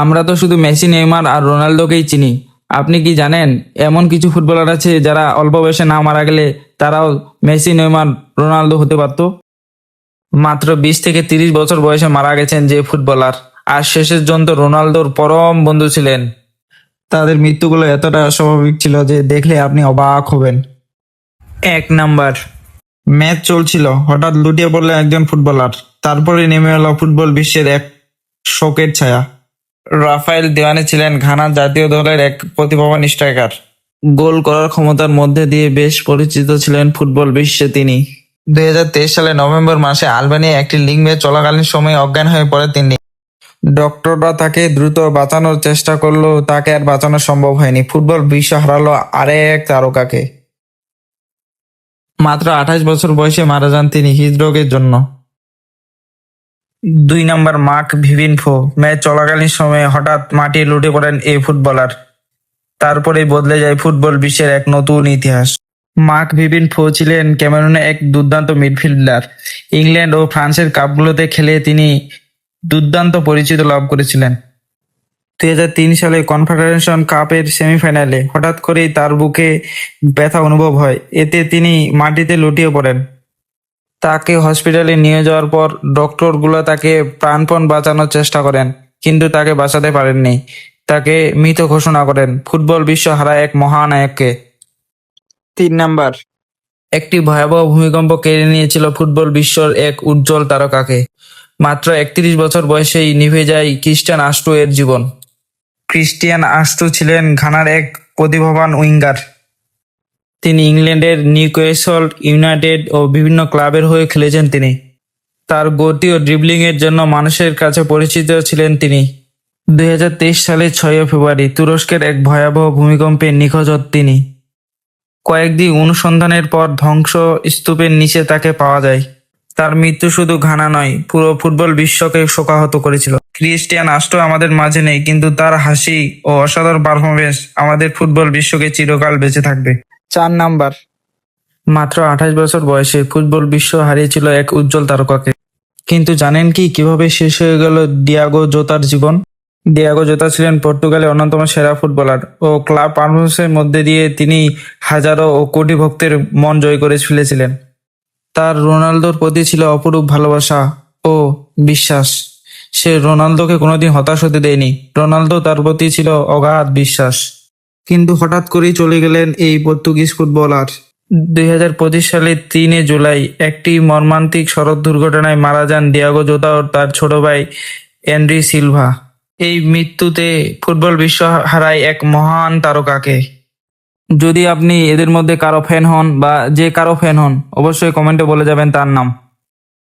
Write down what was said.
আমরা তো শুধু মেসি, নেইমার আর রোনালদোকেই চিনি। আপনি কি জানেন এমন কিছু ফুটবলার আছে যারা অল্প বয়সে না মারা গেলে তারাও মেসি, নেইমার, রোনালদো হতে পারতো? মাত্র 20 থেকে 30 বছর বয়সে মারা গেছেন যে ফুটবলার, আর শেষের জন তো রোনালদোর পরম বন্ধু ছিলেন। তাদের মৃত্যুগুলো এতটা স্বাভাবিক ছিল যে দেখলে আপনি অবাক হবেন। 1 নাম্বার, ম্যাচ চলছিল, হঠাৎ লুটিয়ে পড়লেন একজন ফুটবলার। তারপরে নেমে এলো ফুটবল বিশ্বের এক শোকের ছায়া। রাফায়েল দেওয়ানে ছিলেন ঘানা জাতীয় দলের এক প্রতিভাবান স্ট্রাইকার। গোল করার ক্ষমতার মধ্যে দিয়ে বেশ পরিচিত ছিলেন ফুটবল বিশ্বে তিনি। 2023 সালে নভেম্বর মাসে আলবেনিয়া একটি লিগ ম্যাচ চলাকালীন সময়ে অজ্ঞান হয়ে পড়ে তিনি। ডক্টররা তাকে দ্রুত বাঁচানোর চেষ্টা করলেও তাকে আর বাঁচানো সম্ভব হয়নি। ফুটবল বিশ্ব হারালো আরেক তারকাকে। মাত্র 28 বছর বয়সে মারা যান তিনি হৃদরোগের জন্য। 2 নাম্বার, মার্ক ভিভিনফো। ম্যাচ চলাকালীন সময়ে হঠাৎ মাটিতে লুটে পড়েন এই ফুটবলার। তারপরেই বদলে যায় ফুটবল বিশ্বের এক নতুন ইতিহাস। মার্ক ভিভিনফো ছিলেন ক্যামেরুনের এক দুর্দান্ত মিডফিল্ডার। ইংল্যান্ড ও ফ্রান্সের কাপগুলোতে খেলে তিনি দুর্দান্ত পরিচিতি লাভ করেছিলেন। 2003 সালে কনফেডারেশন কাপের সেমিফাইনালে হঠাৎ করেই তার বুকে ব্যথা অনুভব হয়। এতে তিনি মাটিতে লুটিয়ে পড়েন। তাকে হসপিটালে নিয়ে যাওয়ার পর ডক্টরগুলো তাকে প্রাণপণ বাঁচানোর চেষ্টা করেন, কিন্তু তাকে বাঁচাতে পারেননি। তাকে মৃত ঘোষণা করেন। ফুটবল বিশ্ব হারায় এক মহানায়ককে। 3 নাম্বার, একটি ভয়াবহ ভূমিকম্প কেড়ে নিয়েছিল ফুটবল বিশ্বর এক উজ্জ্বল তারকাকে। মাত্র 31 বছর বয়সেই নিভে যায় ক্রিস্টিয়ান আস্টু এর জীবন। ক্রিস্টিয়ান আস্টু ছিলেন ঘানার এক প্রতিভাবান উইঙ্গার। তিনি ইংল্যান্ডের নিউক্যাসল ইউনাইটেড ও বিভিন্ন ক্লাবের হয়ে খেলেছেন তিনি। তার গতি ও ড্রিবলিং এর জন্য মানুষের কাছে পরিচিত ছিলেন তিনি। 2023 সালের 6 ফেব্রুয়ারি তুরস্কের এক ভয়াবহ ভূমিকম্পে নিখোঁজ হন তিনি। কয়েকদিন অনুসন্ধানের পর ধ্বংস স্তূপের নিচে তাকে পাওয়া যায়। তার মৃত্যু শুধু ঘানা নয়, পুরো ফুটবল বিশ্বকে শোকাহত করেছিল। ক্রিস্টিয়ান আস্টো আমাদের মাঝে নেই, কিন্তু তার হাসি ও অসাধারণ পারফরমেন্স আমাদের ফুটবল বিশ্বকে চিরকাল বেঁচে থাকবে। 4 নাম্বার, মাত্র 28 বছর বয়সে ফুটবল বিশ্ব হারিয়েছিল এক উজ্জ্বল তারকাকে। কিন্তু জানেন কি কিভাবে শেষ হয়ে গেল ডিয়াগো জোতার জীবন? ডিয়াগো জোতা ছিলেন পর্তুগালের অন্যতম সেরা ফুটবলার ও ক্লাব পারফরমেন্সের মধ্যে দিয়ে তিনি হাজারো ও কোটি ভক্তের মন জয় করে ফেলেছিলেন। তার রোনালদোর প্রতি ছিল অপরূপ ভালোবাসা ও বিশ্বাস। সে রোনালদোকে কোনোদিন হতাশ হতে দেয়নি। রোনালদো তার প্রতি ছিল অগাধ বিশ্বাস। কিন্তু হঠাৎ করেই চলে গেলেন এই পর্তুগিজ ফুটবলার। 2025 সালের 3 জুলাই একটি মর্মান্তিক সড়ক দুর্ঘটনায় মারা যান ডিয়াগো জোতা ও তার ছোট ভাই এন্ড্রি সিলভা। এই মৃত্যুতে ফুটবল বিশ্ব হারায় এক মহান তারকাকে। যদি আপনি এদের মধ্যে কারো ফ্যান হন বা যে কারো ফ্যান হন, অবশ্যই কমেন্টে বলে যাবেন তার নাম।